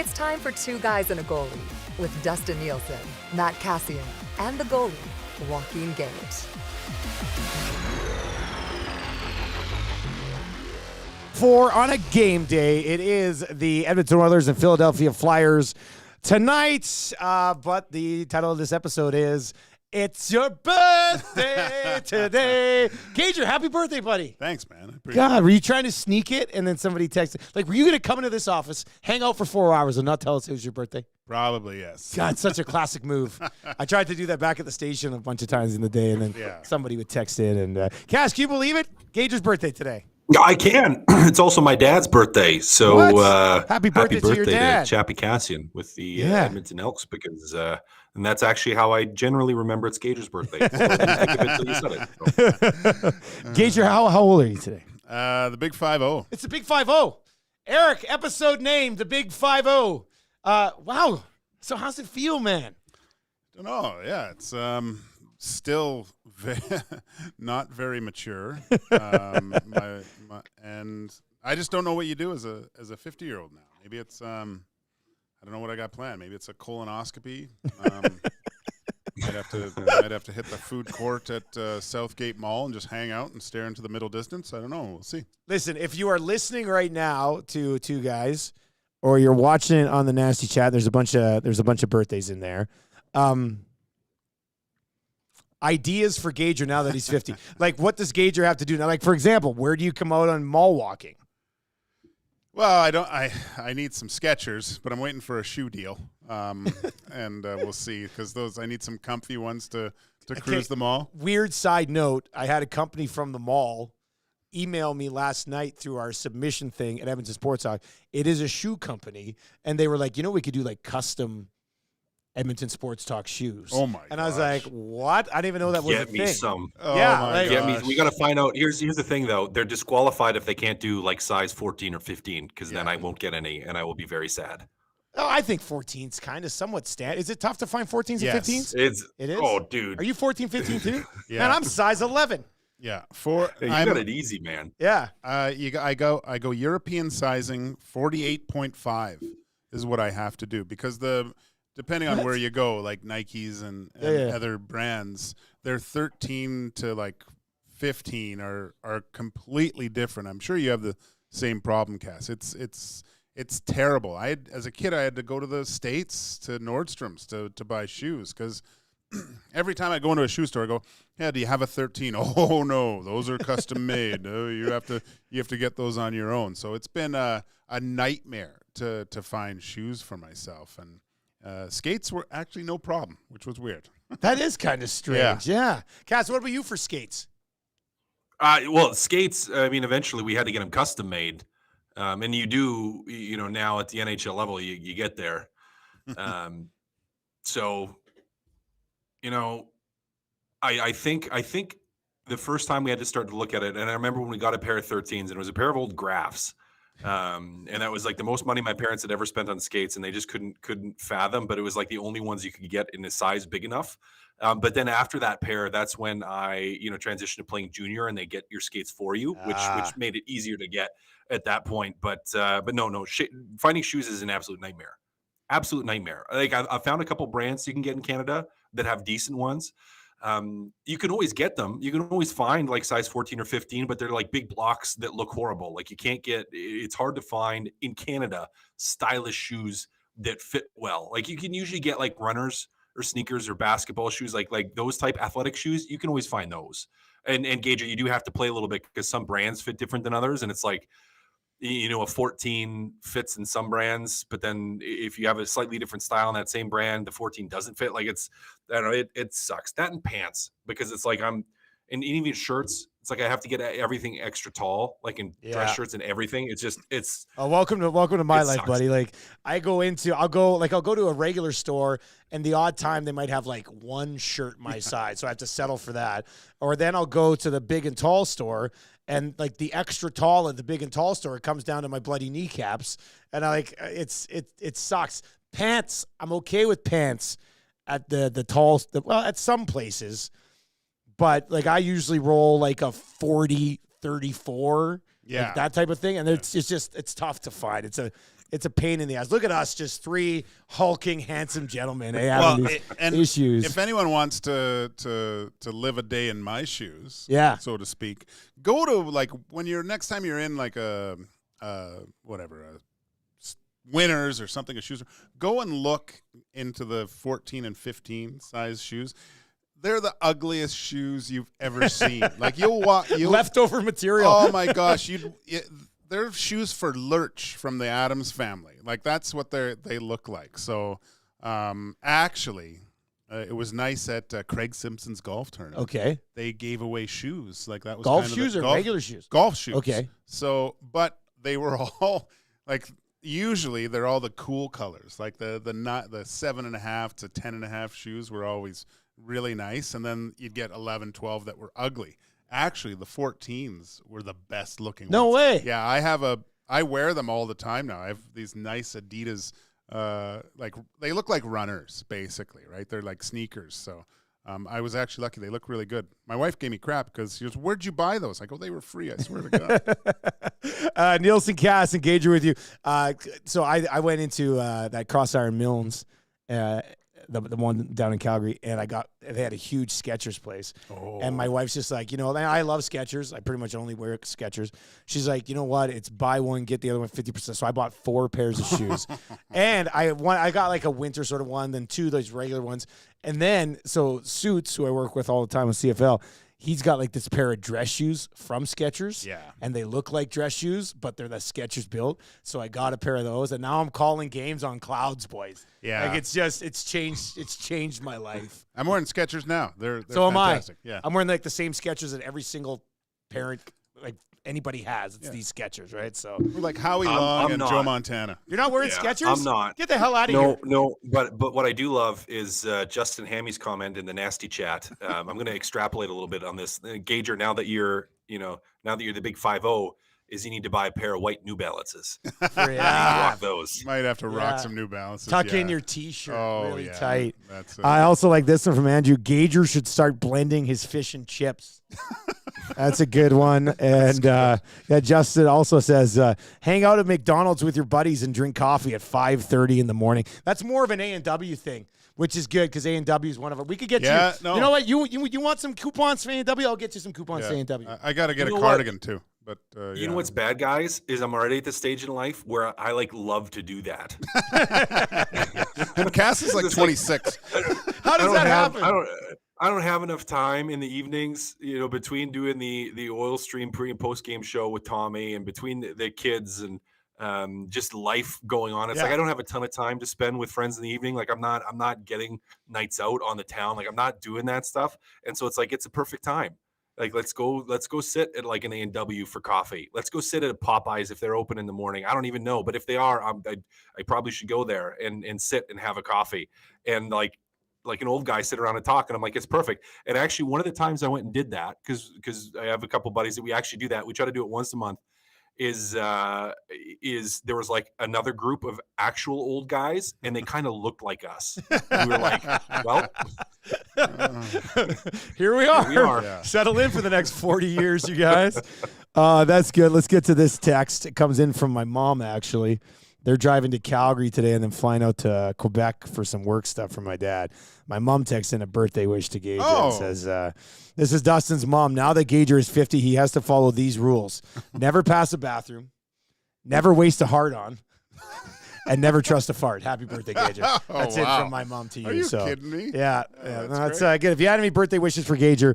It's time for Two Guys and a Goalie with Dustin Nielson, Matt Kassian, and the goalie, Joaquin Gage. For on a game day, it is the Edmonton Oilers and Philadelphia Flyers tonight. But the title of this episode is "It's Your Birthday Today." Gager, happy birthday, buddy! Thanks, man. God, were you trying to sneak it and then somebody texted? Like, were you going to come into this office, hang out for 4 hours, and not tell us it was your birthday? Probably, yes. God, such a classic move. I tried to do that back at the station a bunch of times in the day, and then somebody would text in. And Cass, can you believe it? Gager's birthday today. I can. It's also my dad's birthday. So happy birthday to your dad. To Chappie Kassian with the Edmonton Elks, because and that's actually how I generally remember it's Gager's birthday. I didn't think of it till you said it. So. Gager, how old are you today? The Big 5-0. It's the Big 5-0. Eric, episode name, the Big 5-0. Wow. So how's it feel, man? Don't know. Yeah, it's still not very mature. And I just don't know what you do as a 50-year-old now. Maybe it's I don't know what I got planned. Maybe it's a colonoscopy. Might have to hit the food court at Southgate Mall and just hang out and stare into the middle distance. I don't know. We'll see. Listen, if you are listening right now to Two Guys, or you're watching it on the Nasty Chat, there's a bunch of birthdays in there. Ideas for Gager now that he's 50. Like, what does Gager have to do now? Like, for example, where do you come out on mall walking? Well, I need some Skechers, but I'm waiting for a shoe deal. And we'll see, because I need some comfy ones to cruise the mall. Weird side note, I had a company from the mall email me last night through our submission thing at Edmonton Sports Talk. It is a shoe company, and they were like, we could do like custom Edmonton Sports Talk shoes. Oh my! And I was like, "What? I didn't even know that was a thing." Get me some. Oh my gosh. We got to find out. Here's the thing, though. They're disqualified if they can't do like size 14 or 15, because then I won't get any, and I will be very sad. Oh, I think 14's kind of somewhat standard. Is it tough to find 14s and 15s? It is. Oh, dude. Are you 14, 15 too? Yeah. Man, I'm size 11. Yeah, you got it easy, man. Yeah. I go European sizing 48.5 is what I have to do, because depending on where you go, like Nikes and other brands, they're 13 to like 15 are completely different. I'm sure you have the same problem, Cass. It's terrible. As a kid, I had to go to the States, to Nordstrom's to buy shoes, because every time I go into a shoe store, I go, "Yeah, do you have a 13?" "Oh no, those are custom made. No, you have to get those on your own." So it's been a nightmare to find shoes for myself, and skates were actually no problem, which was weird. That is kind of strange. Yeah. Cass, what about you for skates? Well, skates, I mean, eventually we had to get them custom made. And you do, now at the NHL level, you get there. So, I think the first time we had to start to look at it, and I remember when we got a pair of 13s, and it was a pair of old Graphs. And that was like the most money my parents had ever spent on skates, and they just couldn't fathom, but it was like the only ones you could get in a size big enough. But then after that pair, that's when I, transitioned to playing junior, and they get your skates for you, which made it easier to get at that point. But no, finding shoes is an absolute nightmare. Absolute nightmare. Like I found a couple brands you can get in Canada that have decent ones. You can always get them. You can always find like size 14 or 15, but they're like big blocks that look horrible. Like it's hard to find in Canada stylish shoes that fit well. Like you can usually get like runners or sneakers or basketball shoes, like those type athletic shoes. You can always find those. And Gager, you do have to play a little bit, because some brands fit different than others. And it's like, a 14 fits in some brands, but then if you have a slightly different style in that same brand, the 14 doesn't fit. Like I don't know, it sucks. That and pants, because it's like and even shirts, it's like I have to get everything extra tall, like in dress shirts and everything. It's welcome to my life, sucks. Buddy. Like I'll go to a regular store, and the odd time they might have like one shirt my size, so I have to settle for that. Or then I'll go to the big and tall store, and like the extra tall at the big and tall store, it comes down to my bloody kneecaps, and it sucks. Pants, I'm okay with pants at at some places. But like I usually roll like a 40, 34, like that type of thing, and it's tough to find. it's a pain in the ass. Look at us, just three hulking, handsome gentlemen having these issues. If anyone wants to live a day in my shoes, yeah, so to speak, go to like when you're next time you're in like a Winners or something, a shoes. Go and look into the 14 and 15 size shoes. They're the ugliest shoes you've ever seen. Like you'll walk, leftover material. Oh my gosh, they're shoes for Lurch from the Addams Family. Like that's what they look like. So actually, it was nice at Craig Simpson's golf tournament. Okay, they gave away shoes. Like that was golf kind of shoes or regular shoes. Golf shoes. Okay. So, but they were all like. Usually they're all the cool colors, like the 7.5 to 10.5 shoes were always really nice, and then you'd get 11, 12 that were ugly. Actually, the 14s were the best looking. No ones. way. Yeah, I wear them all the time now. I have these nice Adidas, like they look like runners basically, right? They're like sneakers. So I was actually lucky. They look really good. My wife gave me crap because she goes, "Where'd you buy those?" I go, "They were free. I swear to God." Nielson, Cass, and Gager with you. So I went into that Cross Iron Mills, the one down in Calgary, and they had a huge Skechers place. Oh. And my wife's just like, I love Skechers. I pretty much only wear Skechers. She's like, you know what? It's buy one, get the other one 50%. So I bought 4 pairs of shoes. And I got like a winter sort of one, then 2 of those regular ones. And then, so Suits, who I work with all the time with CFL, he's got like this pair of dress shoes from Skechers. Yeah. And they look like dress shoes, but they're the Skechers built. So I got a pair of those, and now I'm calling games on clouds, boys. Yeah. Like it's changed my life. I'm wearing Skechers now. They're so fantastic. am I. Yeah. I'm wearing like the same Skechers that every single parent like anybody has. It's these Skechers, right? So we're like Howie Long and Joe Montana. You're not wearing Skechers? I'm not. Get the hell out of here. No, but what I do love is Justin Hammy's comment in the nasty chat. I'm going to extrapolate a little bit on this. Gager, now that you're the big 5-0, is you need to buy a pair of white New Balances. Rock those. Might have to rock some New Balances. Tuck in your T-shirt really tight. That's I also like this one from Andrew. Gager should start blending his fish and chips. That's a good one. And Justin also says, hang out at McDonald's with your buddies and drink coffee at 5:30 in the morning. That's more of an A&W thing, which is good because A&W is one of them. We could get you. No. You know what? You want some coupons for A&W? I'll get you some coupons for A&W. I got to get a cardigan too. But you know what's bad, guys, is I'm already at the stage in life where I love to do that. And Cass is like 26. How does that happen? I don't have enough time in the evenings, between doing the oil stream pre and post game show with Tommy and between the kids and just life going on. It's like I don't have a ton of time to spend with friends in the evening. Like I'm not getting nights out on the town. Like I'm not doing that stuff. And so it's like it's a perfect time. Like let's go sit at like an A&W for coffee. Let's go sit at a Popeyes if they're open in the morning. I don't even know, but if they are, I probably should go there and sit and have a coffee and like an old guy sit around and talk. And I'm like, it's perfect. And actually, one of the times I went and did that because I have a couple buddies that we actually do that. We try to do it once a month. Is there was like another group of actual old guys and they kind of looked like us. We were like, well, here we are. Yeah. Settle in for the next 40 years, you guys. That's good. Let's get to this text. It comes in from my mom, actually. They're driving to Calgary today and then flying out to Quebec for some work stuff for my dad. My mom texts in a birthday wish to Gage and says, this is Dustin's mom. Now that Gager is 50, he has to follow these rules. Never pass a bathroom. Never waste a heart on. And never trust a fart. Happy birthday, Gager. That's it from my mom to you. Are you kidding me? Yeah. That's good. If you had any birthday wishes for Gager,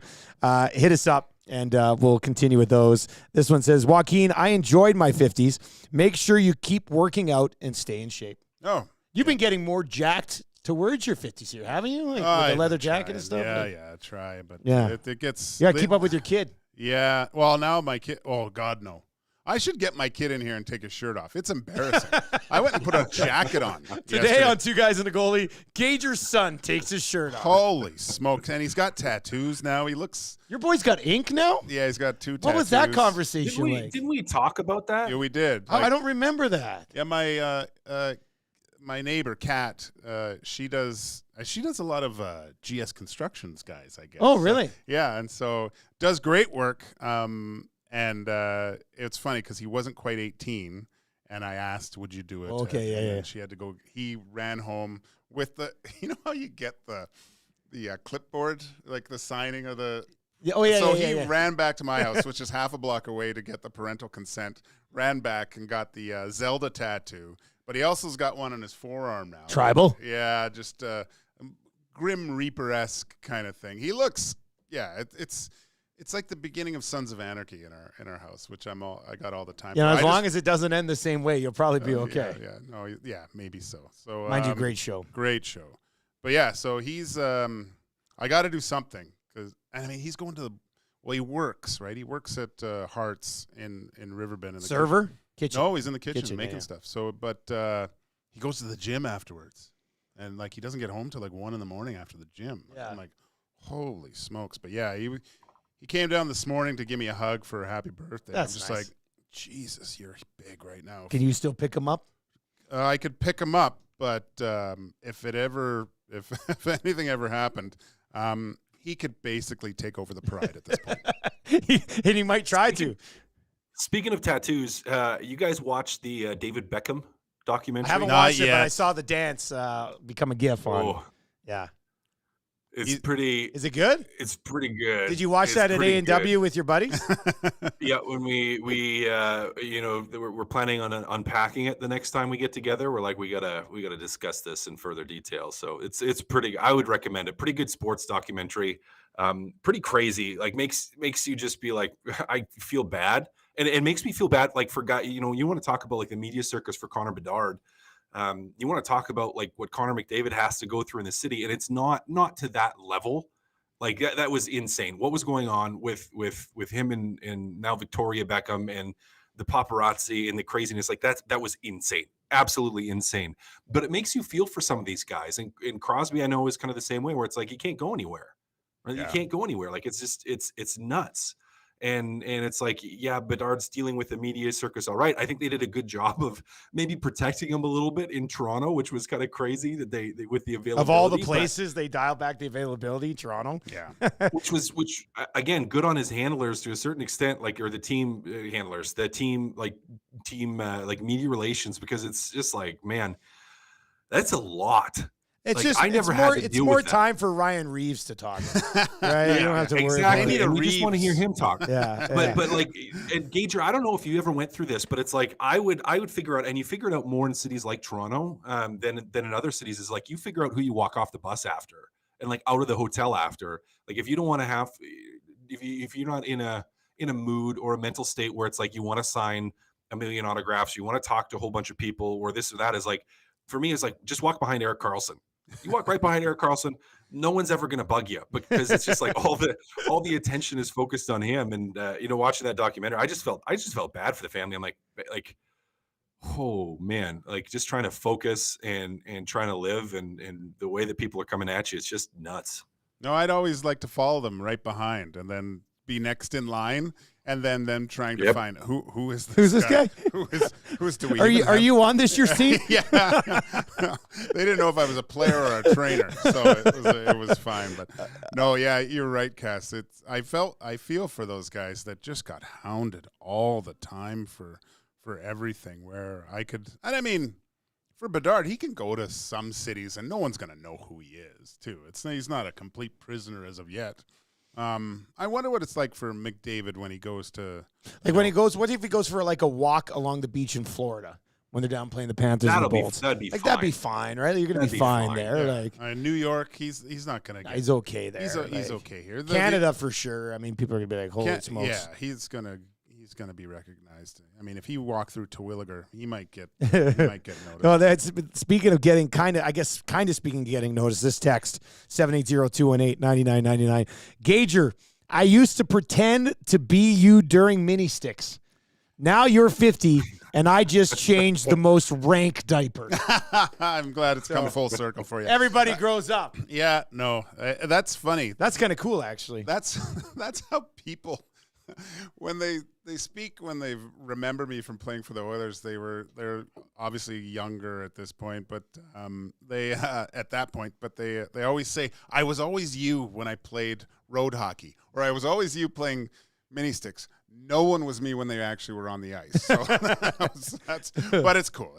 hit us up. And we'll continue with those. This one says, Joaquin, I enjoyed my 50s. Make sure you keep working out and stay in shape. Oh. You've been getting more jacked towards your 50s here, haven't you? Like with the leather jacket and stuff? Yeah, try. But it gets... Yeah, keep up with your kid. Yeah. Well, now my kid... Oh, God, no. I should get my kid in here and take his shirt off. It's embarrassing. I went and put a jacket on. Today yesterday. on Two Guys and a Goalie, Gager's son takes his shirt off. Holy smokes. And he's got tattoos now. He looks... Your boy's got ink now? Yeah, he's got 2 tattoos. What was that conversation like? Didn't we talk about that? Yeah, we did. I don't remember that. Yeah, my neighbor, Kat, she does a lot of GS Constructions guys, I guess. Oh, really? Yeah, and so does great work. And it's funny because he wasn't quite 18, and I asked, would you do it? Okay, And she had to go. He ran home with the, you know how you get the clipboard, like the signing of the. Yeah, So he ran back to my house, which is half a block away, to get the parental consent. Ran back and got the Zelda tattoo, but he also's got one on his forearm now. Tribal? Yeah, just Grim Reaper-esque kind of thing. He looks, it's like the beginning of Sons of Anarchy in our house, which I got all the time. You know, as long as it doesn't end the same way, you'll probably be okay. Maybe so. So mind you, great show. But yeah, so he's I got to do something, because I mean he's going to he works, right? He works at Hearts in Riverbend. In the Server? Kitchen? No, he's in the kitchen making stuff. So, but he goes to the gym afterwards, and like he doesn't get home till like 1 a.m. after the gym. Yeah. I'm like, holy smokes! But yeah, he came down this morning to give me a hug for a happy birthday. That's I'm just nice. like, Jesus, you're big right now. Can you still pick him up? I could pick him up, but if anything ever happened, he could basically take over the pride at this point. And he might try to. Speaking of tattoos, you guys watched the David Beckham documentary? I haven't watched it, but I saw the dance become a GIF on. Yeah. It's pretty. Is it good? It's pretty good. Did you watch that at A&W with your buddies? Yeah, when we we're planning on unpacking it the next time we get together. We're like, we gotta discuss this in further detail. So it's pretty. I would recommend it. Pretty good sports documentary. Pretty crazy. Like makes you just be like, I feel bad, and it makes me feel bad. Like for guy, you want to talk about like the media circus for Connor Bedard. You want to talk about like what Connor McDavid has to go through in the city, and it's not to that level. Like that was insane. What was going on with him and now Victoria Beckham and the paparazzi and the craziness, like that was insane, absolutely insane. But it makes you feel for some of these guys, and Crosby I know is kind of the same way, where it's like you can't go anywhere, right? Yeah. You can't go anywhere. Like it's just it's nuts. And it's like, yeah, Bedard's dealing with the media circus. All right. I think they did a good job of maybe protecting him a little bit in Toronto, which was kind of crazy that they with the availability. Of all the places, they dialed back the availability, Toronto. Yeah. which again, good on his handlers to a certain extent, like, or the team handlers, the team media relations, because it's just like, man, that's a lot. It's like, just I never it's had more, to it's deal more with time for Ryan Reeves to talk, right? Yeah, you don't have to worry exactly. about it. We just want to hear him talk. Yeah, but like, and Gager, I don't know if you ever went through this, but it's like I would figure out, and you figure it out more in cities like Toronto than in other cities. Is like you figure out who you walk off the bus after, and like out of the hotel after. Like if you don't want to have, if you're not in a mood or a mental state where it's like you want to sign 1 million autographs, you want to talk to a whole bunch of people, or this or that, is like, for me, it's like just walk behind Erik Karlsson. You walk right behind Erik Karlsson, no one's ever going to bug you, because it's just like all the attention is focused on him. And watching that documentary, I just felt bad for the family. I'm like, oh man, like just trying to focus and trying to live, and the way that people are coming at you, it's just nuts. No, I'd always like to follow them right behind and then be next in line, and then them trying to find who is this who's this guy? Who's do we? Are you on this year's team? Yeah, they didn't know if I was a player or a trainer, so it was fine. But no, yeah, you're right, Cass. I feel for those guys that just got hounded all the time for everything. Where and I mean, for Bedard, he can go to some cities and no one's gonna know who he is too. He's not a complete prisoner as of yet. I wonder what it's like for McDavid when he goes to when he goes. What if he goes for like a walk along the beach in Florida when they're down playing the Panthers and the Bolts? That'd be fine, right? You're gonna be fine there. Yeah. Like New York, he's not gonna. He's okay there. He's okay here. Canada for sure. I mean, people are gonna be like, holy smokes. Yeah, he's gonna be recognized. I mean, if he walked through Terwilliger, he might get noticed. No, that's speaking of getting speaking of getting noticed. This text 780-218-9999. Gager, I used to pretend to be you during mini sticks. Now you're 50, and I just changed the most rank diaper. I'm glad it's come full circle for you. Everybody grows up. Yeah, no, that's funny. That's kind of cool, actually. That's how people. When they speak, when they remember me from playing for the Oilers, they're obviously younger at this point, but they always say, I was always you when I played road hockey, or I was always you playing mini sticks. No one was me when they actually were on the ice. So but it's cool.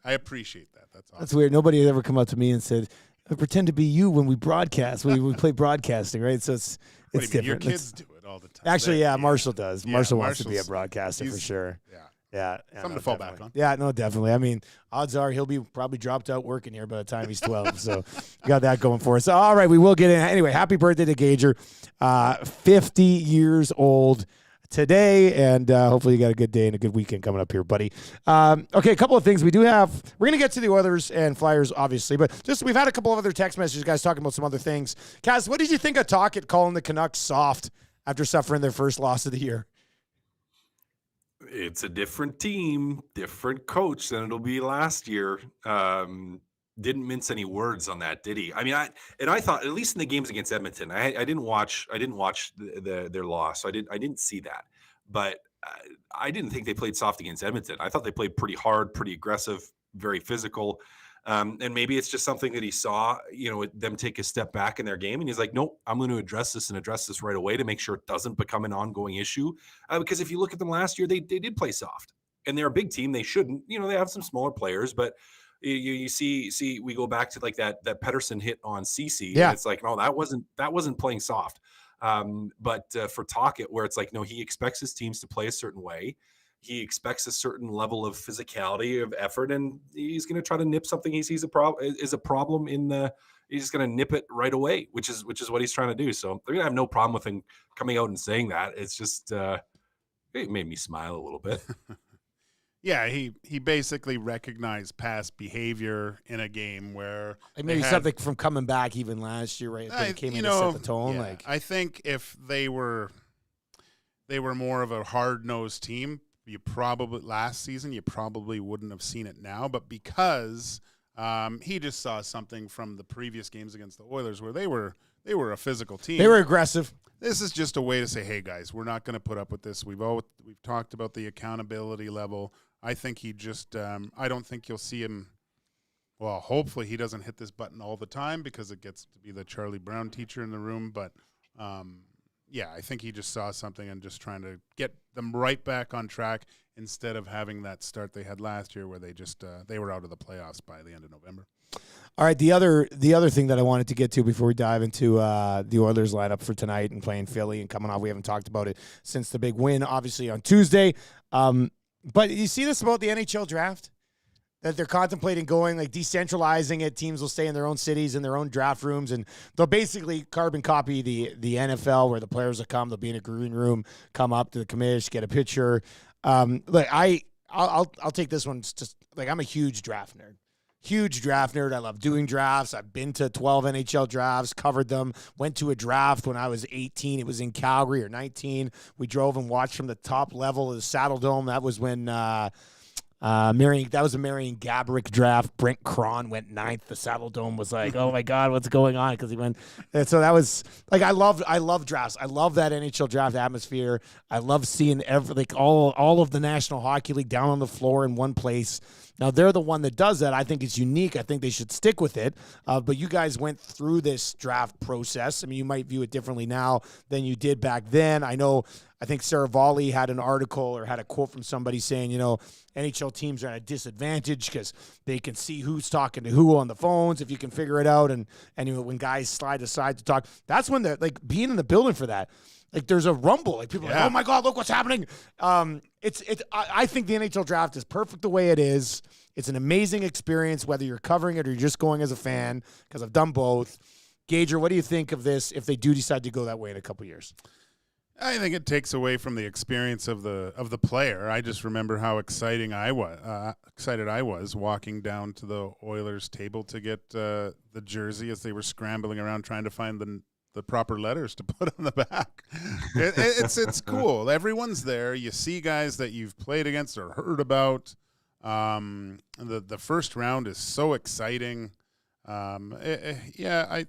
I appreciate that. That's awesome. That's weird. Nobody had ever come up to me and said, "I pretend to be you when we broadcast. We play broadcasting, right?" So it's different. Your kids do it all the time. Actually, yeah, Marshall does. Yeah, Marshall wants to be a broadcaster for sure. Yeah. Yeah, Something to fall back on. Yeah, no, definitely. I mean, odds are he'll be probably dropped out working here by the time he's 12. So we got that going for us. So, all right, we will get in. Anyway, happy birthday to Gager. 50 years old today, and hopefully you got a good day and a good weekend coming up here, buddy. Okay, a couple of things. We're going to get to the Oilers and Flyers, obviously, but just we've had a couple of other text messages, guys, talking about some other things. Kaz, what did you think of Tocchet calling the Canucks soft after suffering their first loss of the year? It's a different team, different coach than it'll be last year. Didn't mince any words on that, did he? I mean, I thought, at least in the games against Edmonton, I didn't watch their loss. So I didn't see that, but I didn't think they played soft against Edmonton. I thought they played pretty hard, pretty aggressive, very physical. And maybe it's just something that he saw, them take a step back in their game. And he's like, nope, I'm going to address this right away to make sure it doesn't become an ongoing issue. Because if you look at them last year, they did play soft, and they're a big team. They shouldn't, they have some smaller players, but you see, we go back to like that Pettersson hit on CC. Yeah. And it's like, no, that wasn't playing soft. But for Tocchet, where it's like, no, he expects his teams to play a certain way. He expects a certain level of physicality, of effort, and he's going to try to nip something he sees is a problem in the. He's just going to nip it right away, which is what he's trying to do. So they're going to have no problem with him coming out and saying that. It's just it made me smile a little bit. Yeah, he basically recognized past behavior in a game where maybe something from coming back even last year, right? They came in to set the tone. Yeah, I think if they were more of a hard-nosed team, last season you probably wouldn't have seen it now. But because he just saw something from the previous games against the Oilers where they were a physical team. They were aggressive. This is just a way to say, hey guys, we're not going to put up with this. We've talked about the accountability level. I think he just I don't think you'll see him. Well, hopefully he doesn't hit this button all the time because it gets to be the Charlie Brown teacher in the room. But yeah, I think he just saw something and just trying to get them right back on track instead of having that start they had last year where they just they were out of the playoffs by the end of November. All right, the other thing that I wanted to get to before we dive into the Oilers lineup for tonight and playing Philly and coming off, we haven't talked about it since the big win, obviously, on Tuesday. But you see this about the NHL draft? That they're contemplating going, like, decentralizing it. Teams will stay in their own cities, in their own draft rooms, and they'll basically carbon copy the NFL where the players will come. They'll be in a green room, come up to the commish, get a picture. Look, I'll take this one. Just like, I'm a huge draft nerd. I love doing drafts. I've been to 12 NHL drafts, covered them, went to a draft when I was 18. It was in Calgary, or 19. We drove and watched from the top level of the Saddle Dome. That was when that was a Marion Gaborik draft. Brent Cron went 9th. The Saddle Dome was like, oh my God, what's going on? Because he went. And so that was like, I love drafts. I love that NHL draft atmosphere. I love seeing all of the National Hockey League down on the floor in one place. Now, they're the one that does that. I think it's unique. I think they should stick with it. But you guys went through this draft process. I mean, you might view it differently now than you did back then. I think Sarah Volley had an article or had a quote from somebody saying, NHL teams are at a disadvantage because they can see who's talking to who on the phones, if you can figure it out. And when guys slide aside to talk, that's when they're like being in the building for that. Like, there's a rumble. Like, people are like, oh my God, look what's happening. I think the NHL draft is perfect the way it is. It's an amazing experience, whether you're covering it or you're just going as a fan, because I've done both. Gager, what do you think of this if they do decide to go that way in a couple years? I think it takes away from the experience of the player. I just remember how excited I was walking down to the Oilers table to get the jersey as they were scrambling around trying to find the proper letters to put on the back. It's cool. Everyone's there. You see guys that you've played against or heard about. The first round is so exciting. There's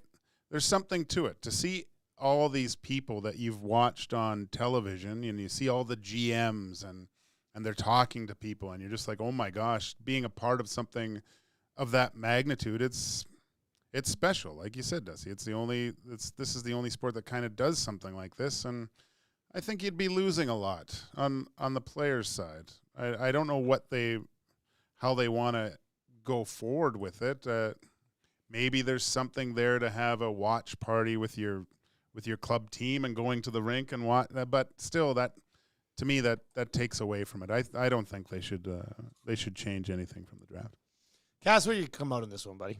something to it. To see all these people that you've watched on television, and you see all the GMs and they're talking to people, and you're just like, oh my gosh, being a part of something of that magnitude, it's special. Like you said, Dusty, this is the only sport that kind of does something like this, and I think you'd be losing a lot on the players' side. I don't know how they want to go forward with it. Maybe there's something there to have a watch party with your club team and going to the rink and watch. But still, that to me that takes away from it. I don't think they should change anything from the draft. Cass, where you come out on this one, buddy?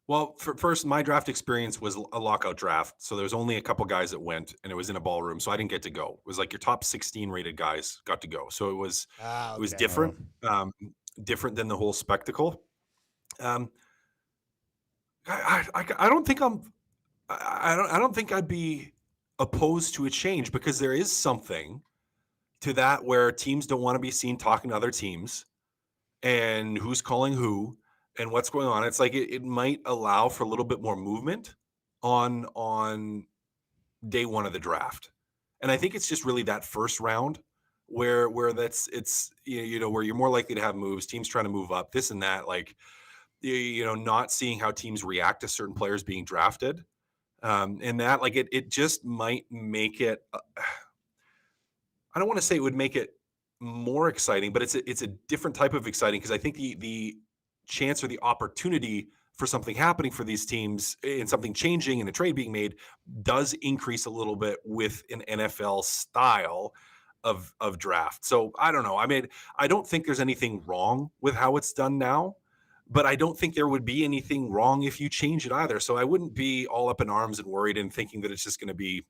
Well, first, my draft experience was a lockout draft. So there was only a couple guys that went, and it was in a ballroom. So I didn't get to go. It was like your top 16 rated guys got to go. So it was different, different than the whole spectacle. I don't think I don't think I'd be opposed to a change, because there is something to that where teams don't want to be seen talking to other teams and who's calling who and what's going on. It's like it might allow for a little bit more movement on day one of the draft. And I think it's just really that first round where it's where you're more likely to have moves, teams trying to move up, this and that, like, not seeing how teams react to certain players being drafted. And that, like, it just might make it, I don't want to say it would make it more exciting, but it's a different type of exciting, because I think the chance or the opportunity for something happening for these teams and something changing and a trade being made does increase a little bit with an NFL style of draft. So I don't know. I mean, I don't think there's anything wrong with how it's done now, but I don't think there would be anything wrong if you change it either. So I wouldn't be all up in arms and worried and thinking that it's just going to be,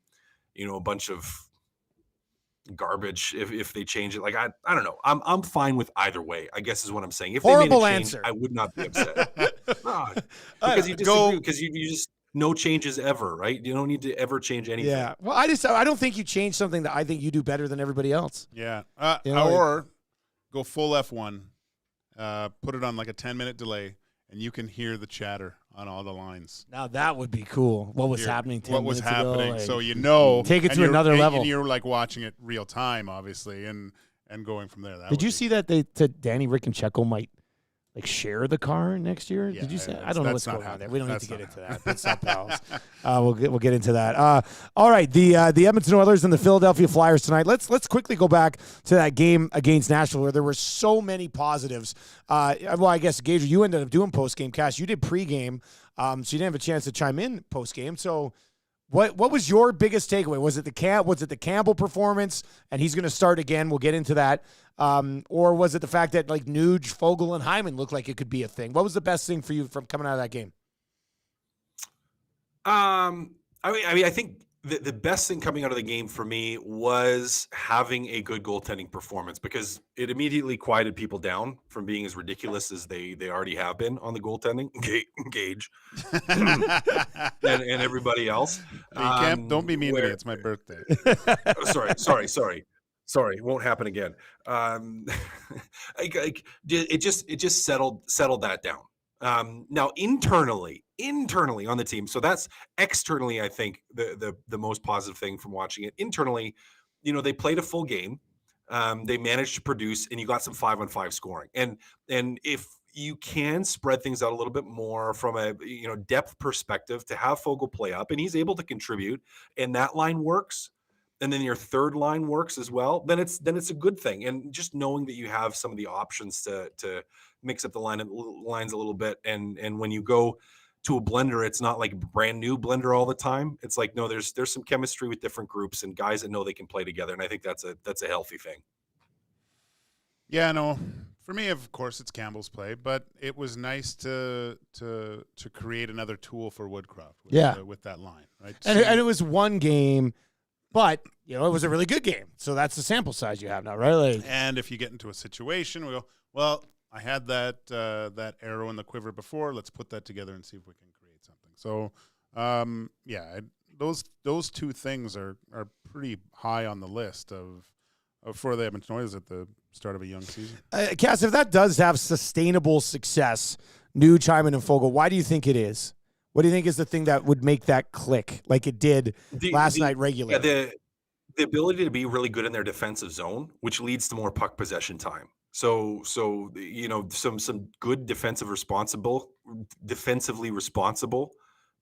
a bunch of garbage if they change it. Like, I don't know. I'm fine with either way, I guess is what I'm saying. If Horrible they made a change, answer. I would not be upset. Because you disagree, because you just no changes ever, right? You don't need to ever change anything. Yeah. Well, I don't think you change something that I think you do better than everybody else. Yeah. Or go full F1, put it on like a 10-minute delay, and you can hear the chatter on all the lines. Now that would be cool. What was happening 10 minutes ago? Like, so take it to another level. And you're like watching it real time, obviously, and going from there. Did you see that they said Danny, Rick, and Checo might like share the car next year? Yeah, Did you say? I don't know what's going on there. We don't need to get into that. It's not pals. We'll get into that. All right, the Edmonton Oilers and the Philadelphia Flyers tonight. Let's quickly go back to that game against Nashville where there were so many positives. Well, I guess Gager, you ended up doing post game. Cass, you did pregame, so you didn't have a chance to chime in post game. So, what was your biggest takeaway? Was it the Campbell performance, and he's going to start again? We'll get into that. Or was it the fact that like Nuge, Fogle, and Hyman looked like it could be a thing? What was the best thing for you from coming out of that game? I think the best thing coming out of the game for me was having a good goaltending performance, because it immediately quieted people down from being as ridiculous as they already have been on the goaltending. Gage and everybody else. Don't be mean to me. It's my birthday. Sorry, it won't happen again. It just settled that down. Now internally on the team, so that's externally, I think the most positive thing from watching it. Internally, they played a full game. They managed to produce, and you got some 5-on-5 scoring. And if you can spread things out a little bit more from a depth perspective to have Fogle play up, and he's able to contribute, and that line works, and then your third line works as well, then it's a good thing. And just knowing that you have some of the options to mix up the lines a little bit, and when you go to a blender, it's not like a brand new blender all the time. It's like, no, there's some chemistry with different groups and guys that know they can play together, and I think that's a healthy thing. Yeah, no. For me, of course, it's Campbell's play, but it was nice to create another tool for Woodcroft with that line, right? And it was one game. But, it was a really good game. So that's the sample size you have now, right? Like, and if you get into a situation, we go, well, I had that arrow in the quiver before. Let's put that together and see if we can create something. So, those two things are pretty high on the list for the Edmonton Oilers at the start of a young season. Cass, if that does have sustainable success, Nuge, Hyman, and Fogle, why do you think it is? What do you think is the thing that would make that click like it did last night regularly? Yeah, the ability to be really good in their defensive zone, which leads to more puck possession time. So some good defensively responsible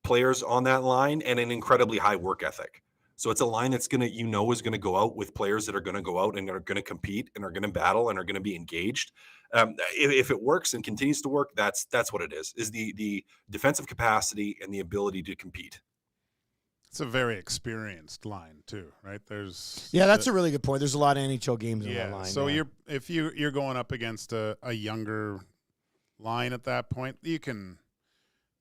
players on that line and an incredibly high work ethic. So it's a line that's going to, is going to go out with players that are going to go out and are going to compete and are going to battle and are going to be engaged. If it works and continues to work, that's what it is the defensive capacity and the ability to compete. It's a very experienced line too, right? That's a really good point. There's a lot of NHL games on that line. So if you're going up against a younger line at that point, you can.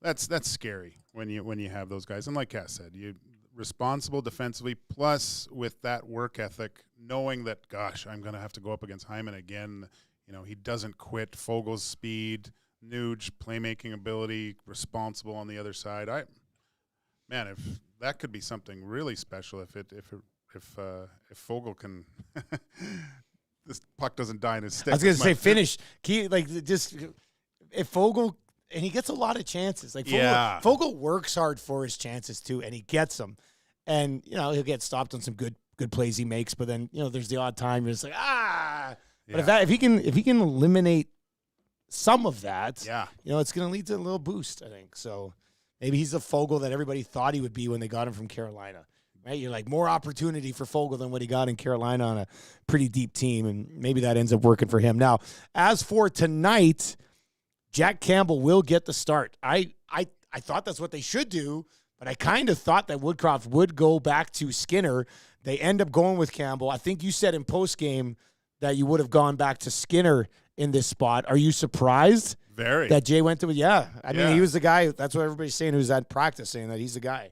That's scary when you have those guys. And like Cass said, you responsible defensively, plus with that work ethic, knowing that, gosh, I'm going to have to go up against Hyman again. He doesn't quit. Fogel's speed, Nuge playmaking ability, responsible on the other side. If that could be something really special if Fogel can. This puck doesn't die in his stick. I was going to say finish. If Fogel. And he gets a lot of chances. Fogel works hard for his chances too, and he gets them. And he'll get stopped on some good plays he makes. But then there's the odd time you're just like But if he can eliminate some of that, it's going to lead to a little boost, I think. So maybe he's the Fogel that everybody thought he would be when they got him from Carolina. Right? You're like more opportunity for Fogel than what he got in Carolina on a pretty deep team, and maybe that ends up working for him. Now, as for tonight, Jack Campbell will get the start. I thought that's what they should do, but I kind of thought that Woodcroft would go back to Skinner. They end up going with Campbell. I think you said in postgame that you would have gone back to Skinner in this spot. Are you surprised? Very. That Jay went to it? Yeah. I mean, he was the guy. That's what everybody's saying who's at practice, saying that he's the guy.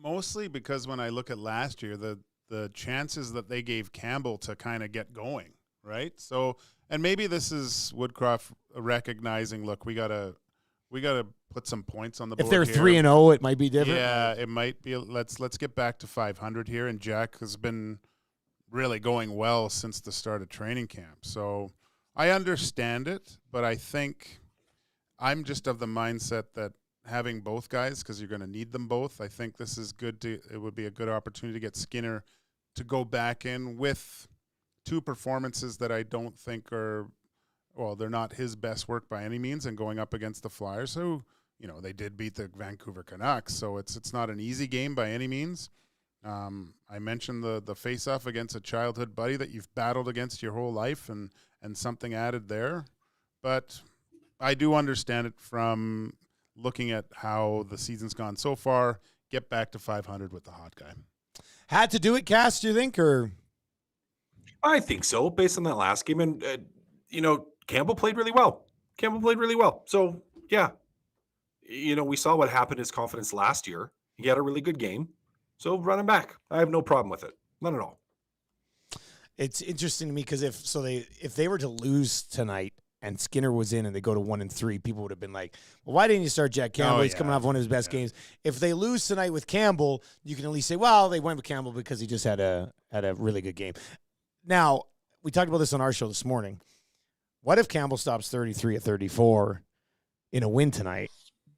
Mostly because when I look at last year, the chances that they gave Campbell to kind of get going, right? So – and maybe this is Woodcroft recognizing, look, we gotta put some points on the board. If they're 3-0, it might be different. Yeah, it might be. Let's get back to 500 here. And Jack has been really going well since the start of training camp. So I understand it, but I think I'm just of the mindset that having both guys, because you're going to need them both, I think this is good. It would be a good opportunity to get Skinner to go back in with two performances that I don't think they're not his best work by any means, and going up against the Flyers, who, they did beat the Vancouver Canucks, so it's not an easy game by any means. I mentioned the face-off against a childhood buddy that you've battled against your whole life, and something added there. But I do understand it from looking at how the season's gone so far. Get back to 500 with the hot guy. Had to do it, Cass, do you think, or? I think so, based on that last game. And, Campbell played really well. So, yeah. We saw what happened to his confidence last year. He had a really good game. So, run him back. I have no problem with it. None at all. It's interesting to me because if they were to lose tonight and Skinner was in and they go to 1-3, people would have been like, well, why didn't you start Jack Campbell? He's coming off one of his best games. If they lose tonight with Campbell, you can at least say, well, they went with Campbell because he just had a really good game. Now, we talked about this on our show this morning. What if Campbell stops 33 at 34 in a win tonight?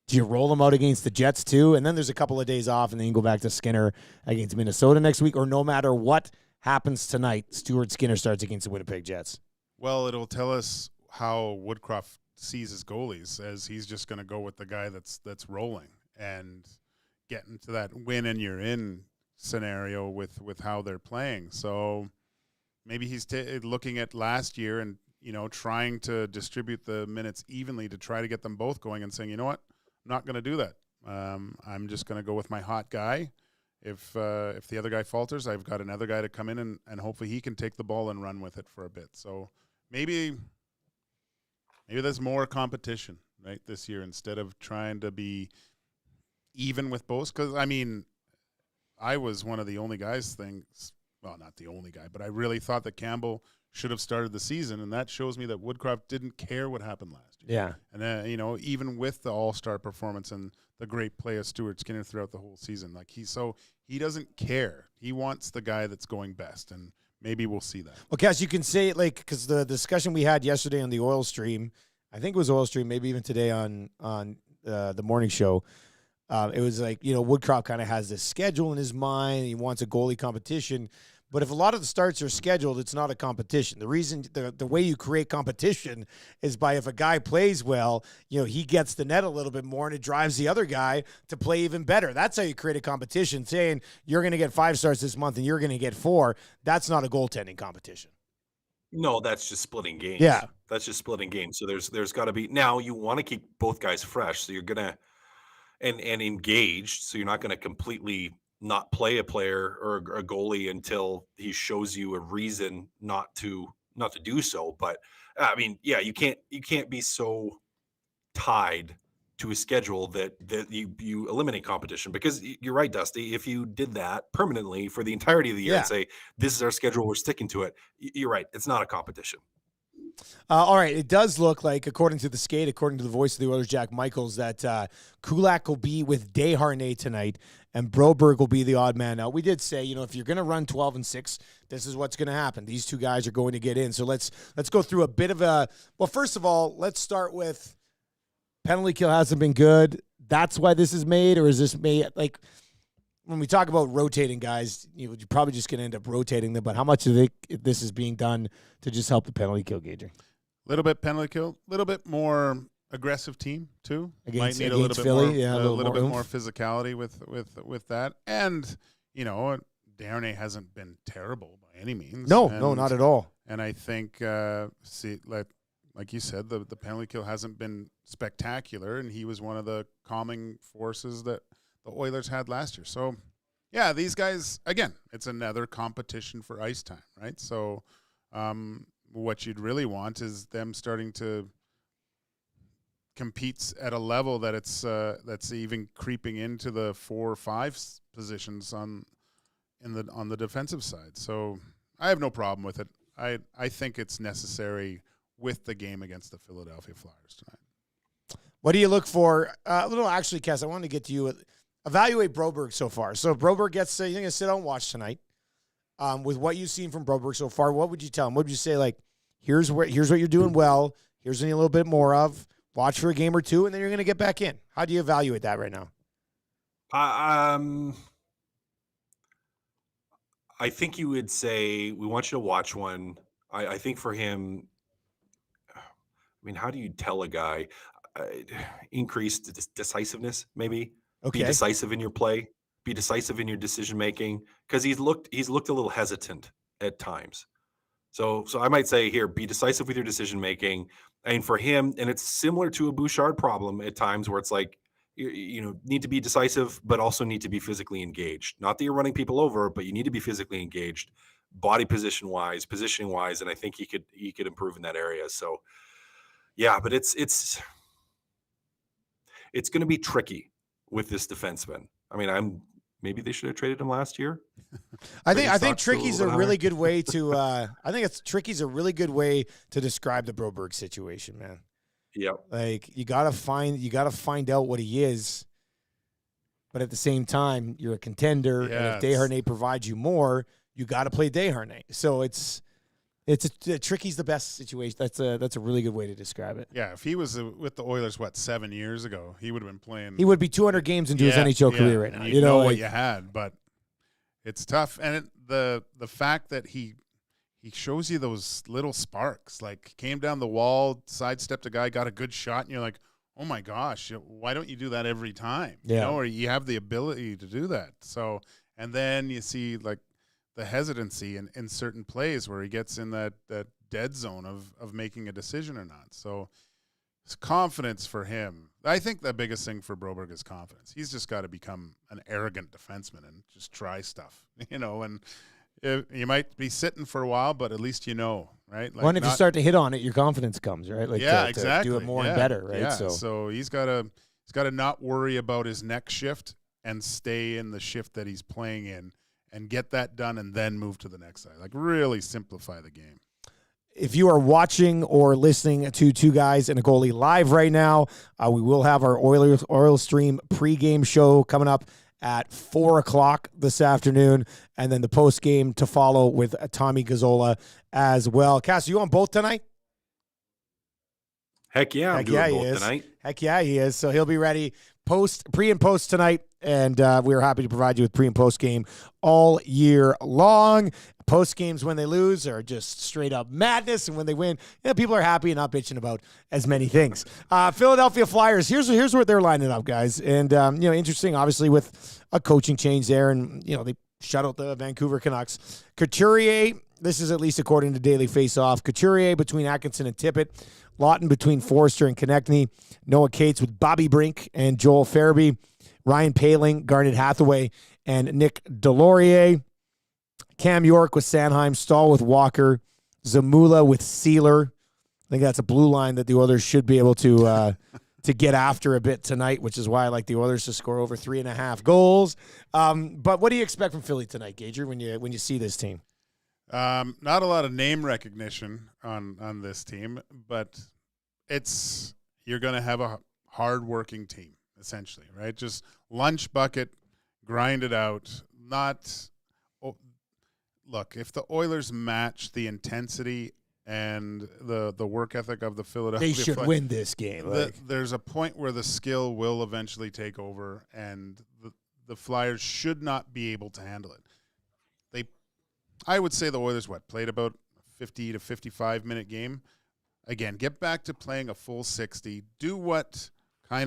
Do you roll him out against the Jets too? And then there's a couple of days off, and then you can go back to Skinner against Minnesota next week, or no matter what happens tonight, Stuart Skinner starts against the Winnipeg Jets. Well, it'll tell us how Woodcroft sees his goalies, as he's just going to go with the guy that's rolling and get into that win and you're in scenario with how they're playing. So maybe he's looking at last year and, trying to distribute the minutes evenly to try to get them both going and saying, you know what, I'm not going to do that. I'm just going to go with my hot guy. If the other guy falters, I've got another guy to come in and hopefully he can take the ball and run with it for a bit. So maybe there's more competition, right, this year, instead of trying to be even with both. Because, I was one of the only guys well, not the only guy, but I really thought that Campbell should have started the season, and that shows me that Woodcroft didn't care what happened last year. Yeah. And then, even with the all-star performance and the great play of Stuart Skinner throughout the whole season, he doesn't care. He wants the guy that's going best, and maybe we'll see that. Well, Cass, you can say it because the discussion we had yesterday on the Oil Stream, I think it was Oil Stream, maybe even today on the morning show, it was like, Woodcroft kind of has this schedule in his mind. He wants a goalie competition. But if a lot of the starts are scheduled, it's not a competition. The reason, the way you create competition is by if a guy plays well, he gets the net a little bit more and it drives the other guy to play even better. That's how you create a competition. Saying you're going to get 5 starts this month and you're going to get 4, that's not a goaltending competition. No, that's just splitting games. Yeah. That's just splitting games. So there's got to be, now you want to keep both guys fresh. So you're going to, and engaged. So you're not going to completely not play a player or a goalie until he shows you a reason not to do so. But I mean, yeah, you can't be so tied to a schedule that you eliminate competition, because you're right, Dusty. If you did that permanently for the entirety of the year and say, this is our schedule, we're sticking to it, you're right. It's not a competition. All right. It does look like, according to the skate, according to the voice of the Oilers, Jack Michaels, that Kulak will be with Desharnais tonight and Broberg will be the odd man out. We did say, if you're going to run 12-6, this is what's going to happen. These 2 guys are going to get in. So let's go through a bit of well, first of all, let's start with penalty kill hasn't been good. That's why this is made, or is this made, like, when we talk about rotating guys, you're probably just going to end up rotating them, but how much of this is being done to just help the penalty kill, Gager? A little bit penalty kill, a little bit more aggressive team too. Might need a little bit Philly, more, a little bit more physicality with that. And Desharnais hasn't been terrible by any means. No, not at all. And I think like you said, the penalty kill hasn't been spectacular, and he was one of the calming forces that the Oilers had last year. So, yeah, these guys, again, it's another competition for ice time, right? So what you'd really want is them starting to compete at a level that it's that's even creeping into the 4 or 5 positions on the defensive side. So I have no problem with it. I think it's necessary with the game against the Philadelphia Flyers tonight. What do you look for? Actually, Cass, I wanted to get to you. Evaluate Broberg so far. So Broberg gets you're going to sit out and watch tonight. With what you've seen from Broberg so far, what would you tell him? What would you say, like, here's what you're doing well, here's what you need a little bit more of, watch for a game or 2, and then you're going to get back in? How do you evaluate that right now? I think you would say, we want you to watch one. I think for him, how do you tell a guy? Increased decisiveness, maybe. Okay. Be decisive in your play. Be decisive in your decision making, because he's looked a little hesitant at times. So I might say here, be decisive with your decision making. And for him, and it's similar to a Bouchard problem at times, where it's like you need to be decisive, but also need to be physically engaged. Not that you're running people over, but you need to be physically engaged, body positioning wise, and I think he could improve in that area. So yeah, but it's going to be tricky with this defenseman. Maybe they should have traded him last year. I think tricky's a really good way to. Tricky's a really good way to describe the Broberg situation, man. Yeah, like you gotta find out what he is, but at the same time, you're a contender, and if Desharnais provides you more, you got to play Desharnais. So it's tricky's the best situation. That's a really good way to describe it. Yeah, if he was with the Oilers 7 years ago, he would have been playing. He would be 200 games into his NHL career right now. You know what you had, but it's tough. And the fact that he shows you those little sparks, like came down the wall, sidestepped a guy, got a good shot, and you're like, oh my gosh, why don't you do that every time? Yeah. Or you have the ability to do that. So, and then you see like the hesitancy in certain plays where he gets in that dead zone of making a decision or not. So it's confidence for him. I think the biggest thing for Broberg is confidence. He's just got to become an arrogant defenseman and just try stuff, and you might be sitting for a while, but at least right? Like if you start to hit on it, your confidence comes, right? Like exactly. To do it more and better, right? Yeah. So he's got to not worry about his next shift and stay in the shift that he's playing in and get that done and then move to the next side. Like really simplify the game. If you are watching or listening to Two Guys and a Goalie live right now, we will have our Oil Stream pregame show coming up at 4:00 this afternoon, and then the postgame to follow with Tommy Gazzola as well. Cass, you on both tonight? Heck yeah, I'm doing both tonight. Heck yeah, he is. So he'll be ready pre and post tonight and we are happy to provide you with pre- and post-game all year long. Post-games when they lose are just straight-up madness, and when they win, people are happy and not bitching about as many things. Philadelphia Flyers, here's what they're lining up, guys. And, interesting, obviously, with a coaching change there, and, they shut out the Vancouver Canucks. Couturier, this is at least according to Daily Faceoff. Couturier between Atkinson and Tippett. Lawton between Forster and Konechny. Noah Cates with Bobby Brink and Joel Farabee. Ryan Poehling, Garnet Hathaway, and Nick Delorier. Cam York with Sanheim. Stahl with Walker. Zamula with Sealer. I think that's a blue line that the Oilers should be able to get after a bit tonight, which is why I like the Oilers to score over 3.5 goals. But what do you expect from Philly tonight, Gager, when you see this team? Not a lot of name recognition on this team, but you're going to have a hard-working team, essentially, right? Just lunch bucket, grind it out. Look, if the Oilers match the intensity and the work ethic of the Philadelphia They should win this game. There's a point where the skill will eventually take over, and the Flyers should not be able to handle it. I would say the Oilers, played about a 50 to 55-minute game. Again, get back to playing a full 60. Do what I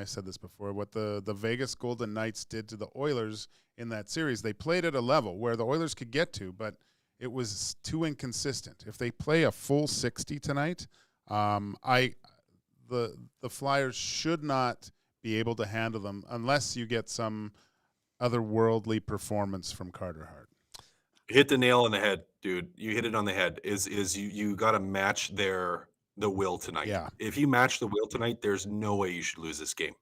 said this before, what the Vegas Golden Knights did to the Oilers in that series. They played at a level where the Oilers could get to, but it was too inconsistent. If they play a full 60 tonight, the Flyers should not be able to handle them unless you get some otherworldly performance from Carter Hart. Hit the nail on the head, dude. You hit it on the head. Is you got to match the will tonight. Yeah. If you match the will tonight, there's no way you should lose this game.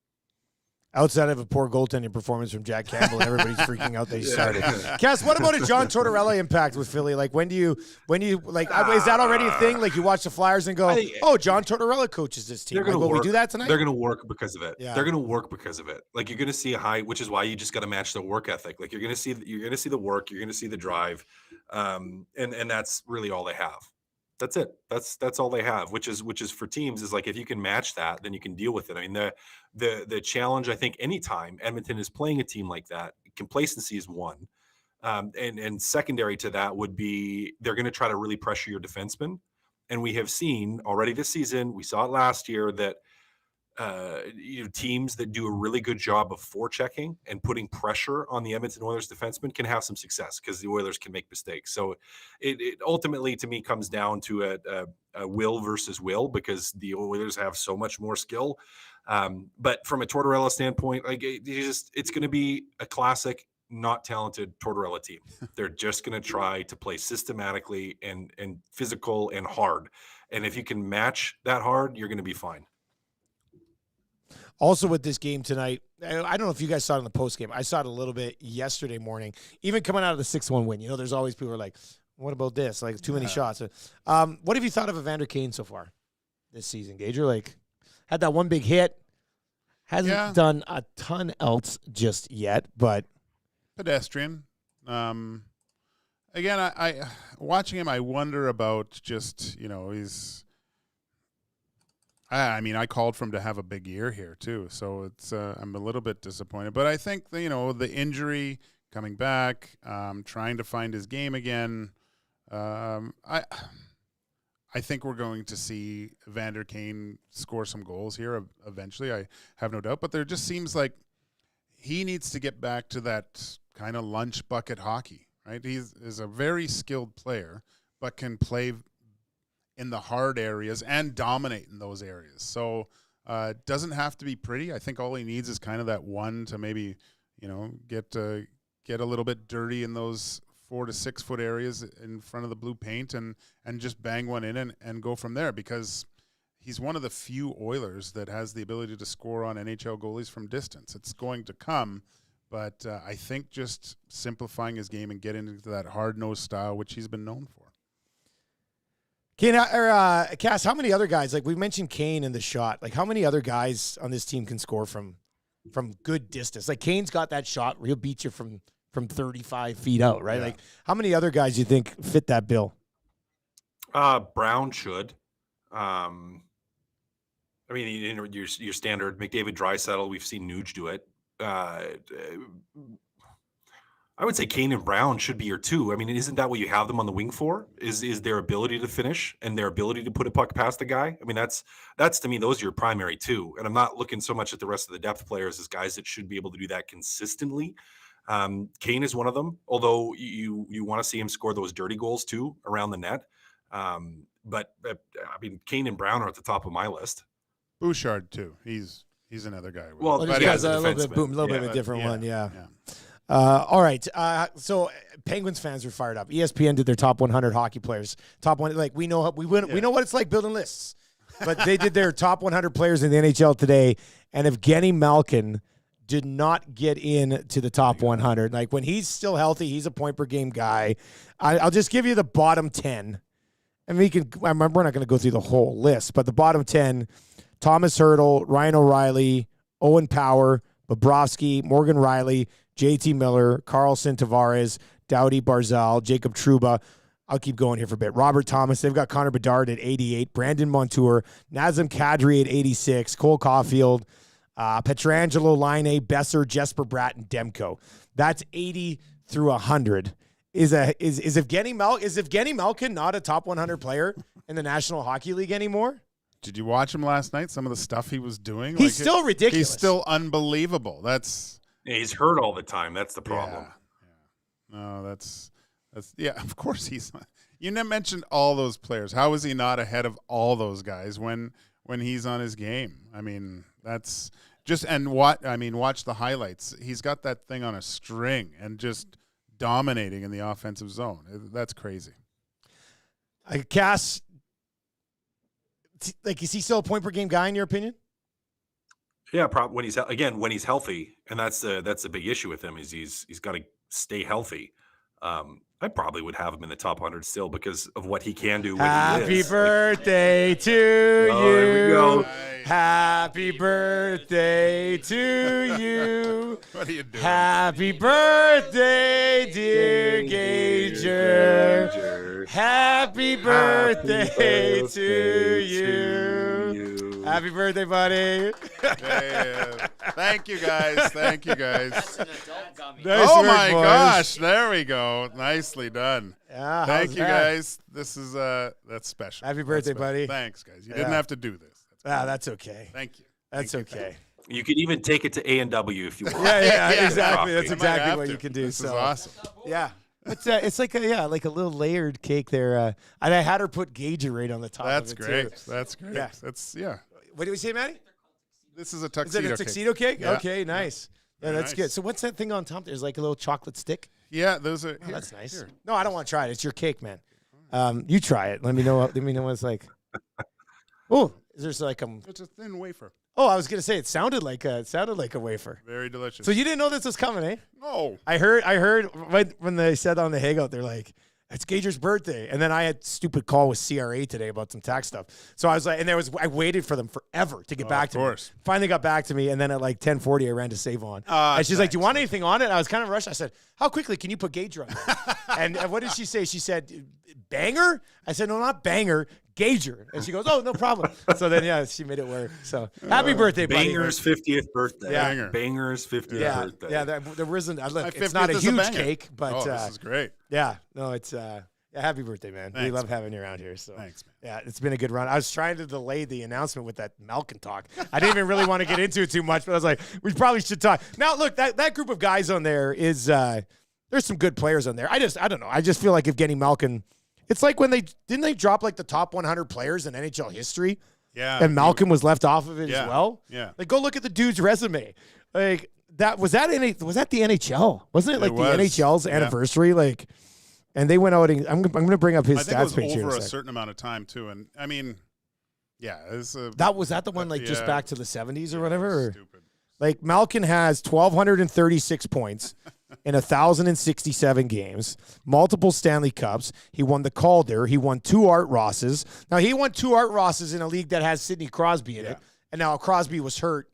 Outside of a poor goaltending performance from Jack Campbell, everybody's freaking out they started. Cass, what about a John Tortorella impact with Philly? Like, when do you is that already a thing? Like, you watch the Flyers and go, John Tortorella coaches this team. Will we do that tonight? They're going to work because of it. Yeah. They're going to work because of it. Like, you're going to see a high, which is why you just got to match the work ethic. Like, you're going to see the work, you're going to see the drive, and that's really all they have. That's it. That's all they have, which is for teams is like, if you can match that, then you can deal with it. I mean, the challenge, I think, anytime Edmonton is playing a team like that, complacency is one. And secondary to that would be they're going to try to really pressure your defensemen. And we have seen already this season, we saw it last year, that teams that do a really good job of forechecking and putting pressure on the Edmonton Oilers defensemen can have some success because the Oilers can make mistakes. So it ultimately, to me, comes down to a will versus will, because the Oilers have so much more skill. But from a Tortorella standpoint, it's going to be a classic not talented Tortorella team. They're just going to try to play systematically and physical and hard. And if you can match that hard, you're going to be fine. Also with this game tonight, I don't know if you guys saw it in the post game. I saw it a little bit yesterday morning. Even coming out of the 6-1 win, there's always people who are like, what about this? Like, too many shots. What have you thought of Evander Kane so far this season, Gager? Like, had that one big hit. Hasn't done a ton else just yet, but pedestrian. Again, I watching him, I wonder about just, he's. I called for him to have a big year here too, so it's I'm a little bit disappointed. But I think the injury, coming back, trying to find his game again. I think we're going to see Evander Kane score some goals here eventually. I have no doubt, but there just seems like he needs to get back to that kind of lunch bucket hockey, right? He is a very skilled player, but can play in the hard areas and dominate in those areas. So it doesn't have to be pretty. I think all he needs is kind of that one to maybe, get a little bit dirty in those 4 to 6 foot areas in front of the blue paint and just bang one in and go from there, because he's one of the few Oilers that has the ability to score on NHL goalies from distance. It's going to come, but I think just simplifying his game and getting into that hard-nosed style, which he's been known for. Cass, how many other guys, like we mentioned Kane in the shot, like how many other guys on this team can score from good distance? Like Kane's got that shot where he'll beat you from 35 feet out, right? Yeah. Like how many other guys do you think fit that bill? Brown should. Your standard McDavid, Draisaitl, we've seen Nuge do it. I would say Kane and Brown should be your two. I mean, isn't that what you have them on the wing for? Is their ability to finish and their ability to put a puck past the guy? I mean, that's to me, those are your primary two. And I'm not looking so much at the rest of the depth players as guys that should be able to do that consistently. Kane is one of them, although you want to see him score those dirty goals too around the net. But I mean, Kane and Brown are at the top of my list. Bouchard too. He's another guy. Well, but he's a little bit of a different one. Yeah. All right. So Penguins fans are fired up. ESPN did their top 100 hockey players. Top one, like we know what it's like building lists. But they did their top 100 players in the NHL today, and Evgeny Malkin did not get into the top 100. Like when he's still healthy, he's a point per game guy. I'll just give you the bottom 10. And we're not going to go through the whole list, but the bottom 10: Thomas Hertl, Ryan O'Reilly, Owen Power, Bobrovsky, Morgan Riley, JT Miller, Carlson Tavares, Doughty Barzal, Jacob Trouba. I'll keep going here for a bit. Robert Thomas. They've got Connor Bedard at 88, Brandon Montour, Nazem Kadri at 86, Cole Caulfield, Pietrangelo, Laine, Besser, Jesper Bratt, and Demko. That's 80 through 100. Is Evgeny Malkin not a top 100 player in the National Hockey League anymore? Did you watch him last night? Some of the stuff he was doing? He's still ridiculous. He's still unbelievable. Yeah, he's hurt all the time. That's the problem. Yeah. No, that's of course he's not. You mentioned all those players. How is he not ahead of all those guys when he's on his game? I mean, that's just watch the highlights. He's got that thing on a string and just dominating in the offensive zone. That's crazy. Cass, like, is he still a point per game guy in your opinion? Yeah, when he's healthy, and that's the big issue with him is he's got to stay healthy. I probably would have him in the top 100 still because of what he can do. Happy birthday to you. There we go. Happy birthday to you. What are you doing? Happy birthday, dear Gager. Happy birthday to you. Happy birthday, buddy. Yeah. Thank you, guys. Thank you, guys. That's an adult gummy. Nice Oh, work, my boys. gosh. There we go. Nicely done. Yeah, Thank how's you, that? guys. This is that's special. Happy birthday, That's special. buddy. Thanks, guys. You Yeah. didn't have to do this. That's okay. Thank you. That's Thank you. okay. You could even take it to A&W if you want. Yeah, Yeah. exactly. That's I might exactly have what to. you can do. This is so awesome. yeah, it's like a little layered cake there. And I had her put Gager right on the top. That's of it great. Too. That's great. Yeah. Yeah. What do we say, Maddie? This is a Is tuxedo it a tuxedo cake? Yeah. Okay, nice. Yeah, Very that's nice. good. So what's that thing on top? There's like a little chocolate stick. Yeah, those are. Oh, here, that's nice. here. No, I don't want to try it. It's your cake, man. You try it. Let me know. Let me know what it's like. Oh, is there like It's a thin wafer. Oh, I was gonna say it sounded like a wafer. Very delicious. So you didn't know this was coming, eh? No. I heard when they said on the hangout, they're like, it's Gager's birthday. And then I had stupid call with CRA today about some tax stuff. So I was like, I waited for them forever to get back to me. Of course. Finally got back to me. And then at like 10:40, I ran to Save On. And she's like, do you want anything on it? And I was kind of rushed. I said, how quickly can you put Gager on it? And what did she say? She said, banger? I said, no, not banger. Gager. And she goes, oh, no problem. So then, yeah, she made it work. So happy birthday, buddy. Banger's 50th birthday. Yeah. Banger. Banger's 50th Yeah, birthday. yeah. There isn't. Look, My it's not a 50th is a huge banger. cake, but This is great. yeah, no, it's yeah, happy birthday, man. We Thanks, love having you around here. So Thanks, man. yeah, it's been a good run. I was trying to delay the announcement with that Malkin talk. I didn't even really want to get into it too much, but I was like, we probably should talk. Now, look, that group of guys on there is there's some good players on there. I don't know. I just feel like Evgeny Malkin. It's like when they drop like the top 100 players in NHL history. Yeah. And Malkin was left off of it as well. Yeah. Like, go look at the dude's resume. Like, was that the NHL? Wasn't it like It the was. NHL's Yeah. anniversary? Like, and they went out and I'm going to bring up his I think it stats was page here. over in a a sec. certain amount of time too, and I mean, yeah, it's Was that the one like just yeah. back to the 70s or whatever? Or? Stupid. Like, Malkin has 1,236 points in 1,067 games, multiple Stanley Cups. He won the Calder. He won 2 Art Rosses. Now, he won 2 Art Rosses in a league that has Sidney Crosby in it. And now Crosby was hurt.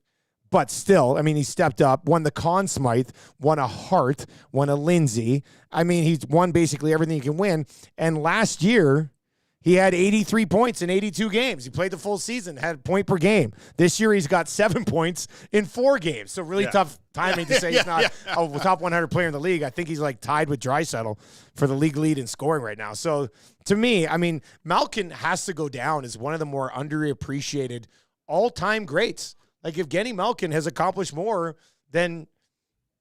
But still, I mean, he stepped up, won the Conn Smythe, won a Hart, won a Lindsay. I mean, he's won basically everything he can win. And last year, He had 83 points in 82 games. He played the full season, had a point per game. This year, he's got 7 points in 4 games. So really tough timing to say he's not a top 100 player in the league. I think he's like tied with Draisaitl for the league lead in scoring right now. So to me, I mean, Malkin has to go down as one of the more underappreciated all-time greats. Like Evgeny Malkin has accomplished more than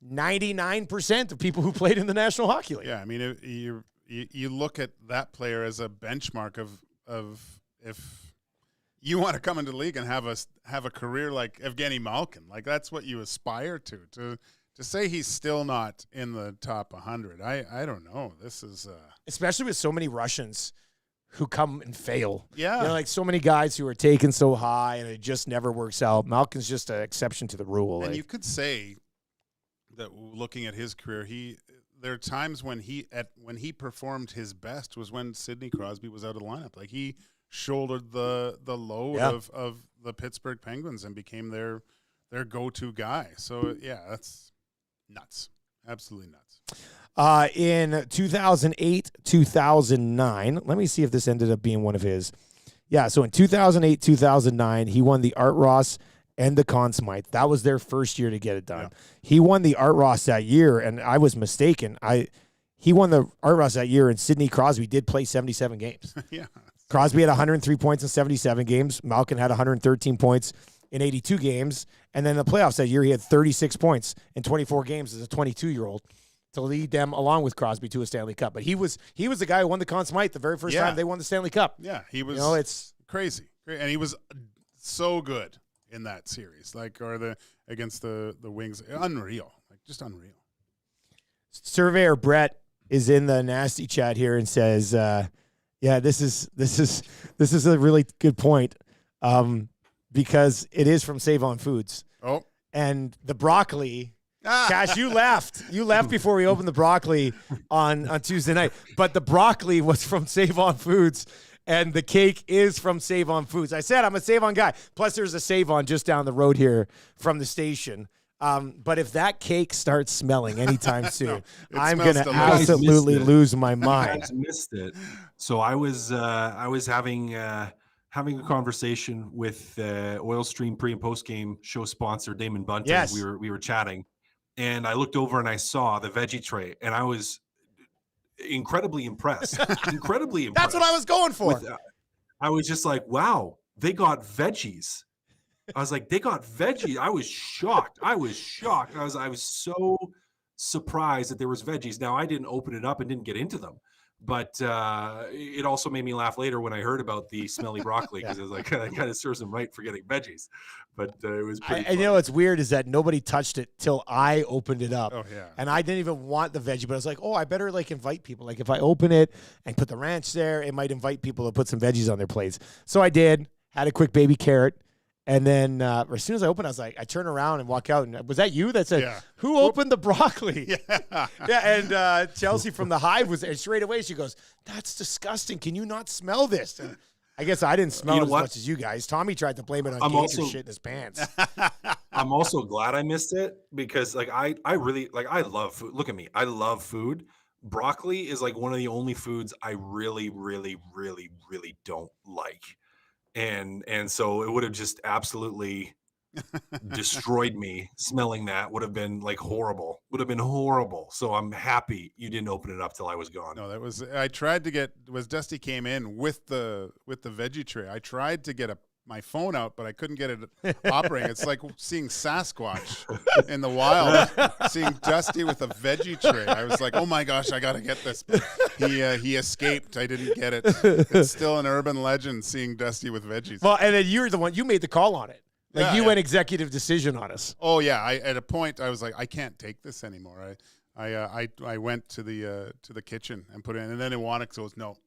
99% of people who played in the National Hockey League. Yeah, I mean, you look at that player as a benchmark of if you want to come into the league and have a career like Evgeny Malkin, like that's what you aspire to. To say he's still not in the top 100, I don't know. This is especially with so many Russians who come and fail. Yeah, you know, like so many guys who are taken so high and it just never works out. Malkin's just an exception to the rule. And you could say that looking at his career, there are times when he performed his best was when Sidney Crosby was out of the lineup. Like he shouldered the load of the Pittsburgh Penguins and became their go-to guy. So yeah, that's nuts. Absolutely nuts. In 2008, 2009, let me see if this ended up being one of his. Yeah, so in 2008, 2009, he won the Art Ross and the Conn Smythe. That was their first year to get it done. Yeah. He won the Art Ross that year, and I was mistaken. He won the Art Ross that year, and Sidney Crosby did play 77 games. Yeah. Crosby had 103 points in 77 games. Malkin had 113 points in 82 games. And then in the playoffs that year, he had 36 points in 24 games as a 22-year-old to lead them, along with Crosby, to a Stanley Cup. But he was the guy who won the Conn Smythe the very first time they won the Stanley Cup. Yeah, he was it's crazy. And he was so good in that series, against the Wings. Unreal. Just unreal. Surveyor Brett is in the nasty chat here and says, this is a really good point, because it is from Save On Foods. Oh. And the broccoli, Cash, you left. You left before we opened the broccoli on Tuesday night. But the broccoli was from Save On Foods, and the cake is from Save On Foods. I said I'm a Save On guy. Plus, there's a Save On just down the road here from the station. But if that cake starts smelling anytime soon, I'm going to absolutely lose my mind. I missed it. So I was having a conversation with Oil Stream pre and post game show sponsor Damon Bunting. Yes. We were chatting, and I looked over and I saw the veggie tray, and I was incredibly impressed. Incredibly impressed. That's what I was going for. I was just like, wow, they got veggies. I was like, they got veggies. I was shocked. I was so surprised that there was veggies. Now, I didn't open it up and didn't get into them, but it also made me laugh later when I heard about the smelly broccoli, because I was like, that kind of serves them right for getting veggies. But it was pretty and you know what's weird is that nobody touched it till I opened it up. Oh, yeah. And I didn't even want the veggie, but I was like, I better invite people. Like if I open it and put the ranch there, it might invite people to put some veggies on their plates. So I did, had a quick baby carrot. And then as soon as I opened, I was like, I turn around and walk out. And was that you that said, who opened the broccoli? Yeah. And Chelsea from the Hive was there. Straight away, she goes, that's disgusting. Can you not smell this? And I guess I didn't smell it as much as you guys. Tommy tried to blame it on Gager shit in his pants. I'm also glad I missed it, because I really love food. Look at me. I love food. Broccoli is one of the only foods I really, really, really, really don't like. And so it would have just absolutely destroyed me. Smelling that would have been horrible. Would have been horrible. So I'm happy you didn't open it up till I was gone. No, I tried to get. Dusty came in with the veggie tray. I tried to get my phone out, but I couldn't get it operating. It's like seeing Sasquatch in the wild, seeing Dusty with a veggie tray. I was like, oh my gosh, I got to get this. He escaped. I didn't get it. It's still an urban legend, seeing Dusty with veggies. Well, and then you're the one, you made the call on it. You went executive decision on us. Oh yeah. At a point I was like, I can't take this anymore. I went to the kitchen and put it in, and then Iwanix goes, no.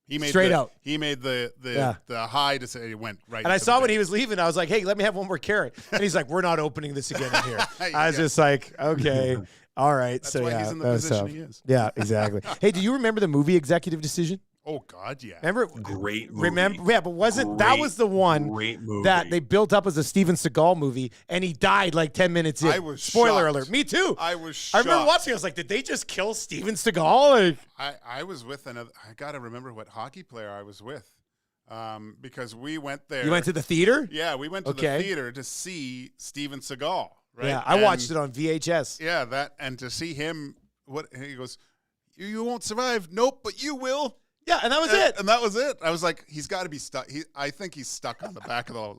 He made out. He made the high to say it went right. And I saw when he was leaving, I was like, hey, let me have one more carrot. And he's like, we're not opening this again in here. I was just like, okay, all right. That's why he's in the position he is. Yeah, exactly. Hey, do you remember the movie Executive Decision? Oh God, yeah. Remember? Great movie. Remember? Yeah, but that was the one that they built up as a Steven Seagal movie, and he died like 10 minutes in. I was Spoiler shocked. alert. Me too. I was shocked. I remember watching. I was like, did they just kill Steven Seagal? Like, I was with another. I gotta remember what hockey player I was with, because we went there. you went to the theater? Yeah, we went to the theater to see Steven Seagal. Right? Yeah, I watched it on VHS. Yeah, and to see him, he goes, you won't survive. Nope, but you will. Yeah, and that was it. And that was it. I was like, he's got to be stuck. I think he's stuck on the back of the,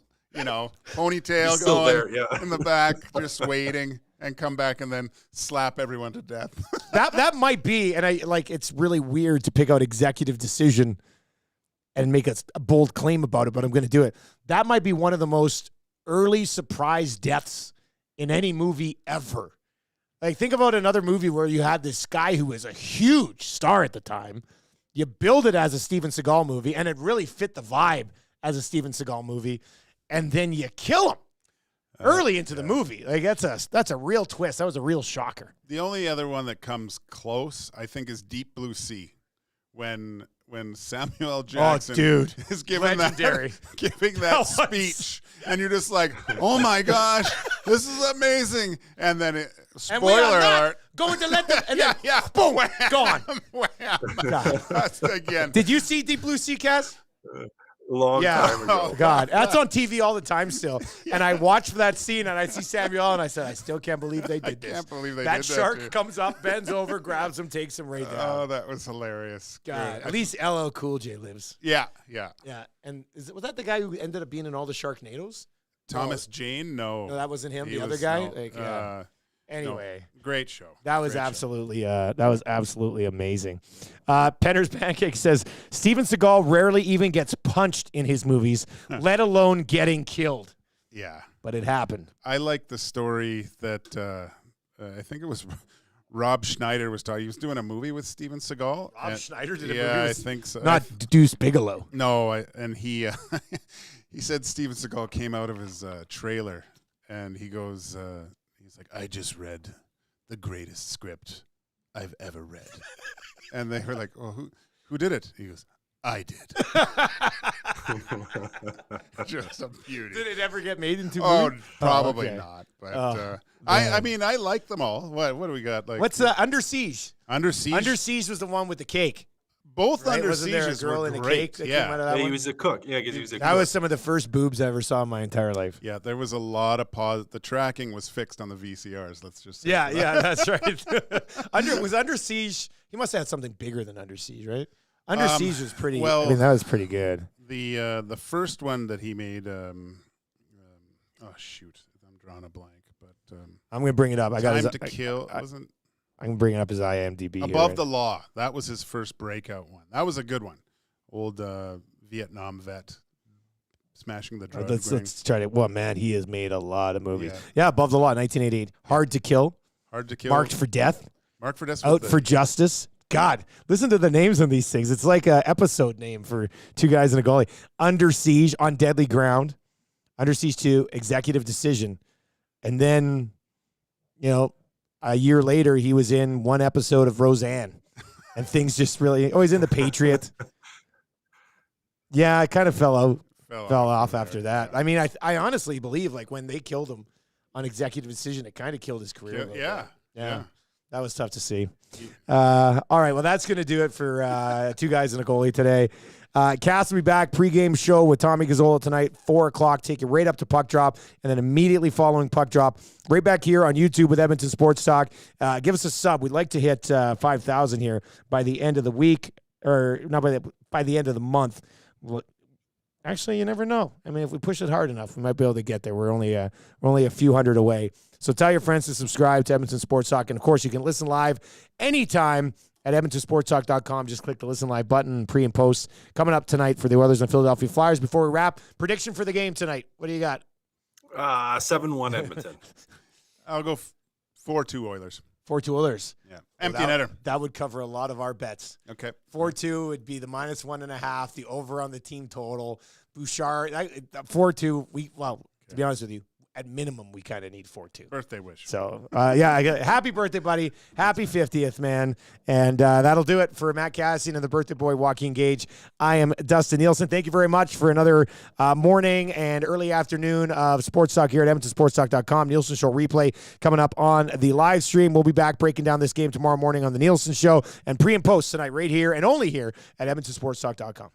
ponytail going in the back, just waiting, and come back and then slap everyone to death. that might be, and it's really weird to pick out Executive Decision and make a bold claim about it, but I'm going to do it. That might be one of the most early surprise deaths in any movie ever. Like, think about another movie where you had this guy who was a huge star at the time. You build it as a Steven Seagal movie, and it really fit the vibe as a Steven Seagal movie, and then you kill him early into the movie. Like, that's a real twist. That was a real shocker. The only other one that comes close, I think, is Deep Blue Sea, when Samuel L. Jackson is giving that speech, and you're just like, oh my gosh, this is amazing. And then spoiler alert, going to let them, and then boom, gone. That's again. Did you see Deep Blue Sea, Cass? Long time ago. God, that's on TV all the time still. And I watched that scene, and I see Samuel, and I said, I still can't believe they did this. I can't believe they that did shark that. comes up, bends over, grabs him, takes him right down. Oh, that was hilarious. God, at least LL Cool J lives. Yeah. And was that the guy who ended up being in all the Sharknadoes? Thomas Jane? No, that wasn't him. He the other was- guy. no, Anyway. no, great show. That was Great show. absolutely amazing. Penner's Pancake says Steven Seagal rarely even gets punched in his movies, let alone getting killed. Yeah, But it happened. I like the story that I think it was Rob Schneider was talking. He was doing a movie with Steven Seagal. Schneider did a movie. Yeah, I think so. Not Deuce Bigelow. No, and he he said Steven Seagal came out of his trailer, and he goes, he's like, I just read the greatest script I've ever read. And they were like, oh, who did it? He goes, I did. Just a beauty. Did it ever get made into Oh, movie? probably okay. not. But I mean, I like them all. What do we got? Like, What's Under Siege? Under Siege? Under Siege was the one with the cake. Both Right? Under Wasn't there a Sieges girl were in a great. cake that came out of that Yeah, one? he was a cook. Yeah, because he was a That cook. was some of the first boobs I ever saw in my entire life. Yeah, there was a lot of pause. The tracking was fixed on the VCRs. Let's just say Yeah, that. that's right. Was Under Siege? He must have had something bigger than Under Siege, right? Under Siege was pretty. well- I mean, that was pretty good. The first one that he made. Oh shoot, I'm drawing a blank. But I'm gonna bring it up. I got Time his, to Kill wasn't I'm bringing up his IMDb. Above here, the Law. That was his first breakout one. That was a good one. Old Vietnam vet smashing the drug. Let's try to. Well, man, he has made a lot of movies. Yeah. Yeah, Above the Law, 1988. Hard to Kill. Hard to Kill. Marked for Death. Marked for Death. Out for Justice. God, listen to the names on these things. It's like an episode name for two guys and a goalie. Under Siege, On Deadly Ground. Under Siege 2, Executive Decision. And then, a year later, he was in one episode of Roseanne. And things just really... Oh, he's in The Patriot. Yeah, I kind of fell off after that. Yeah. I mean, I honestly believe, like, when they killed him on Executive Decision, it kind of killed his career. a little Yeah. bit. Yeah. That was tough to see. All right, well, that's going to do it for Two Guys and a Goalie today. Cass will be back, pregame show with Tommy Gazzola tonight, 4 o'clock. Take you right up to puck drop, and then immediately following puck drop, right back here on YouTube with Edmonton Sports Talk. Give us a sub. We'd like to hit 5,000 here by the end of the week, or not by the end of the month. Actually, you never know. I mean, if we push it hard enough, we might be able to get there. We're only a few hundred away. So tell your friends to subscribe to Edmonton Sports Talk. And, of course, you can listen live anytime at EdmontonSportsTalk.com. Just click the Listen Live button, pre and post. Coming up tonight for the Oilers and Philadelphia Flyers. Before we wrap, prediction for the game tonight. What do you got? 7-1 Edmonton. I'll go 4-2 Oilers. 4-2 Oilers. Yeah. Empty netter. That would cover a lot of our bets. Okay. 4-2 would be the -1.5, the over on the team total. Bouchard, 4-2. To be honest with you, at minimum, we kind of need 4 too. Birthday wish. So, happy birthday, buddy. Happy 50th, man. And that'll do it for Matt Kassian and the birthday boy, Joaquin Gage. I am Dustin Nielson. Thank you very much for another morning and early afternoon of Sports Talk here at EdmontonSportsTalk.com. Nielsen Show replay coming up on the live stream. We'll be back breaking down this game tomorrow morning on the Nielsen Show and pre and post tonight right here and only here at EdmontonSportsTalk.com.